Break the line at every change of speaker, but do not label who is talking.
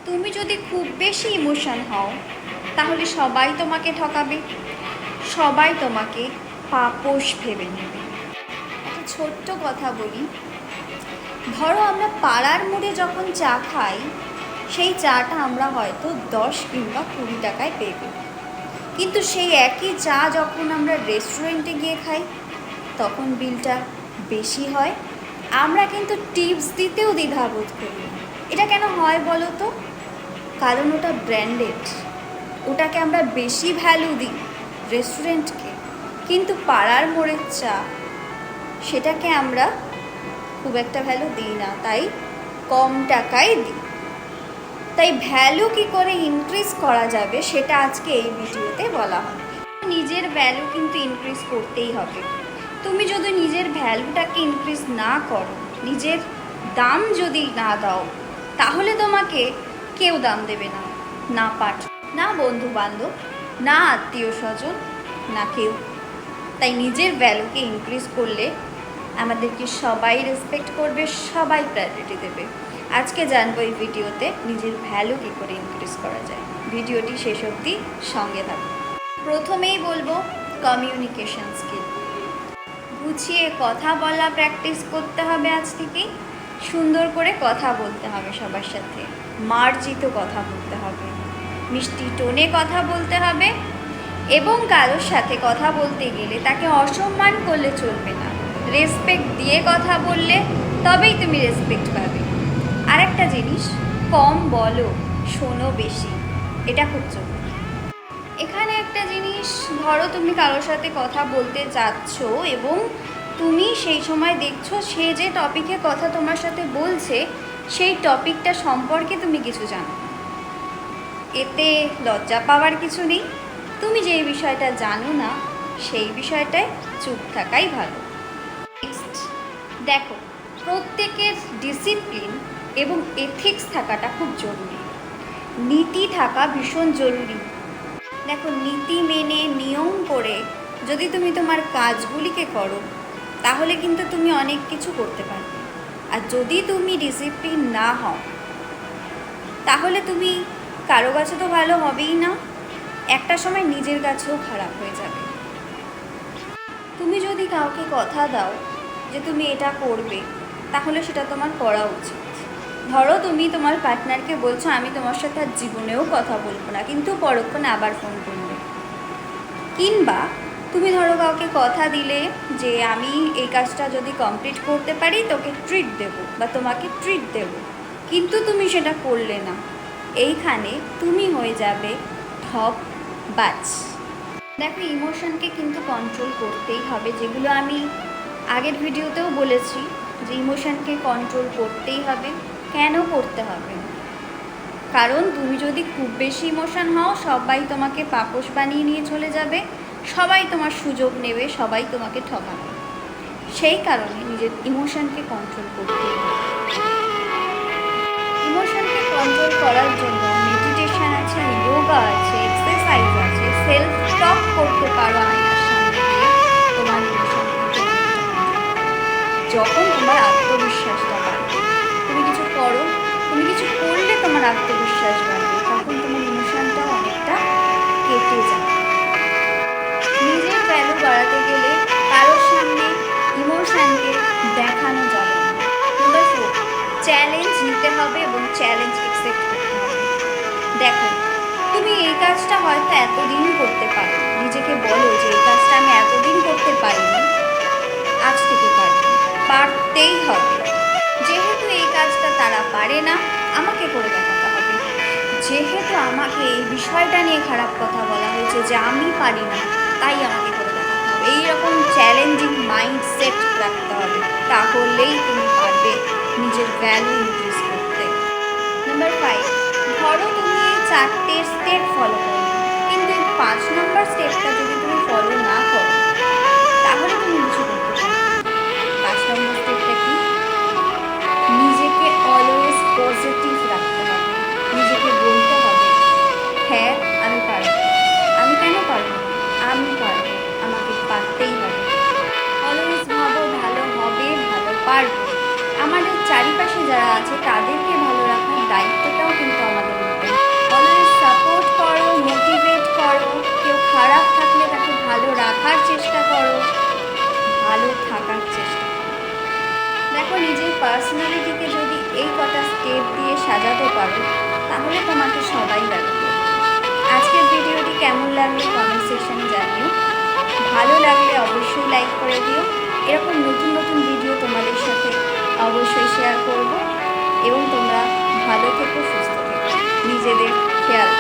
তুমি যদি খুব বেশি ইমোশন হও তাহলে সবাই তোমাকে ঠকাবে, সবাই তোমাকে পাপোশ ভেবে নেবে। একটা ছোট্ট কথা বলি, ধরো আমরা পাড়ার মোড়ে যখন চা খাই, সেই চাটা আমরা হয়তো 10 কিংবা 20 টাকায় পেয়ে যাই, কিন্তু সেই একই চা যখন আমরা রেস্টুরেন্টে গিয়ে খাই তখন বিলটা বেশি হয়। আমরা কিন্তু টিপস দিতেও দ্বিধাবোধ করি। এটা কেন হয় বলো তো? কারণ ওটা ব্র্যান্ডেড, ওটাকে আমরা বেশি ভ্যালু দিই রেস্টুরেন্টকে, কিন্তু পাড়ার মোড়ের চা সেটাকে আমরা খুব একটা ভ্যালু দিই না, তাই কম টাকায় দিই। তাই ভ্যালু কী করে ইনক্রিজ করা যাবে সেটা আজকে এই ভিডিওতে বলা হবে। নিজের ভ্যালু কিন্তু ইনক্রিজ করতেই হবে। তুমি যদি নিজের ভ্যালুটাকে ইনক্রিজ না করো, নিজের দাম যদি না দাও, তাহলে তোমাকে কেউ দাম দেবে না, না পাঠ, না বন্ধু বান্ধব, না আত্মীয় স্বজন, না কেউ। তাই নিজের ভ্যালুকে ইনক্রিজ করলে আমাদেরকে সবাই রেসপেক্ট করবে, সবাই প্রায়োরিটি দেবে। আজকে জানবো এই ভিডিওতে নিজের ভ্যালু কী করে ইনক্রিজ করা যায়। ভিডিওটি শেষ অবধি সঙ্গে থাকবে। প্রথমেই বলবো কমিউনিকেশন স্কিল। গুছিয়ে কথা বলা প্র্যাকটিস করতে হবে আজ থেকেই। সুন্দর করে কথা বলতে হবে সবার সাথে, মার্জিত কথা বলতে হবে, মিষ্টি টোনে কথা বলতে হবে, এবং কারোর সাথে কথা বলতে গেলে তাকে অসম্মান করলে চলবে না। রেসপেক্ট দিয়ে কথা বললে তবেই তুমি রেসপেক্ট পাবে। আর একটা জিনিস, কম বলো, শোনো বেশি, এটা খুব জরুরি। এখানে একটা জিনিস, ধরো তুমি কারোর সাথে কথা বলতে যাচ্ছ এবং তুমি সেই সময় দেখছো সে যে টপিকে কথা তোমার সাথে বলছে সেই টপিকটা সম্পর্কে তুমি কিছু জানো। এতে লজ্জা পাওয়ার কিছু নেই। তুমি যেই বিষয়টা জানো না সেই বিষয়টায় চুপ থাকাই ভালো। নেক্সট দেখো, প্রত্যেকের ডিসিপ্লিন এবং এথিক্স থাকাটা খুব জরুরি। নীতি থাকা ভীষণ জরুরি। দেখো, নীতি মেনে নিয়ম করে যদি তুমি তোমার কাজগুলিকে করো তাহলে কিন্তু তুমি অনেক কিছু করতে পারবে। আর যদি তুমি ডিসিপ্লিন না হও তাহলে তুমি কারো কাছে তো ভালো হবেই না, একটা সময় নিজের কাছেও খারাপ হয়ে যাবে। তুমি যদি কাউকে কথা দাও যে তুমি এটা করবে, তাহলে সেটা তোমার করা উচিত। ধরো তুমি তোমার পার্টনারকে বলছো আমি তোমার সাথে আর জীবনেও কথা বলবো না, কিন্তু পরক্ষণে আবার ফোন করবে। কিংবা তুমি ধরো কাউকে কথা দিলে যে আমি এই কাজটা যদি কমপ্লিট করতে পারি তোকে ট্রিট দেবো বা তোমাকে ট্রিট দেবো, কিন্তু তুমি সেটা করলে না। এইখানে তুমি হয়ে যাবে ঠক বাজ। দেখো, ইমোশনকে কিন্তু কন্ট্রোল করতেই হবে, যেগুলো আমি আগের ভিডিওতেও বলেছি যে ইমোশনকে কন্ট্রোল করতেই হবে। কেন করতে হবে? কারণ তুমি যদি খুব বেশি ইমোশন হও সবাই তোমাকে পাপোশ বানিয়ে নিয়ে চলে যাবে, সবাই তোমার সুযোগ নেবে, সবাই তোমাকে ঠকাবে। সেই কারণে নিজের ইমোশনকে কন্ট্রোল করতেই হবে। ইমোশনকে কন্ট্রোল করার জন্য মেডিটেশন আছে, যোগা আছে, এক্সারসাইজ আছে, সেলফ টক করতে পারো আয়নার সামনে গিয়ে। তোমার ইমোশনকে যখন তোমার আত্মবিশ্বাসটা বাড়বে, তুমি কিছু করো, তুমি কিছু করলে তোমার আত্মবিশ্বাস বাড়বে, তখন তোমার ইমোশনটাও অনেকটা কেটে যাবে। নিজের ভ্যালু বাড়াতে গেলে কারোর সামনে ইমোশনকে দেখানো যাবে না। নাম্বার 4, চ্যালেঞ্জ নিতে হবে এবং চ্যালেঞ্জ অ্যাকসেপ্ট করতে হবে। দেখো, তুমি এই কাজটা হয়তো এতদিন করতে পারো, নিজেকে বলো যে এই কাজটা আমি এতদিন করতে পারিনি, আজ থেকে পারবো, পারতেই হবে। যেহেতু এই কাজটা তারা পারে না, আমাকে করে দেখাতে হবে। যেহেতু আমাকে এই বিষয়টা নিয়ে খারাপ কথা বলা হয়েছে যে আমি পারি না, তাই আমাকে করে দেখাতে হবে। এইরকম চ্যালেঞ্জিং মাইন্ডসেট রাখতে হবে, তাহলেই তুমি পারবে নিজের ভ্যালু ইনক্রিজ করতে। নাম্বার 5, ধরো তুমি এই 4টে স্টেপ ফলো করো, কিন্তু এই 5 নম্বর স্টেপটা যদি তুমি ফলো না করো তাহলে তুমি কিছু করতে পারবে। 5 নম্বর স্টেপটা কি? নিজেকে অলওয়েজ পজিটিভ রাখতে হবে। নিজেকে বলতে হবে হ্যাঁ আমি পারবো। আমি কেন পারবো? আমি পারবো, আমাকে পারতেই হবে। অলওয়েজ ভাবো ভালো হবে, ভালো পারবো। আমাদের চারিপাশে যারা আছে তাদেরকে ভালো রাখার দায়িত্বটাও কিন্তু আমাদের সাজাতে পারো তাহলে তোমাকে সবাই রাখবে। আজকের ভিডিওটি কেমন লাগলো কমেন্ট সেকশনে জানিও। ভালো লাগলে অবশ্যই লাইক করে দিও। এরকম নতুন নতুন ভিডিও তোমাদের সাথে অবশ্যই শেয়ার করব। এবং তোমরা ভালো থেকো, সুস্থ থেকো, নিজেদের খেয়াল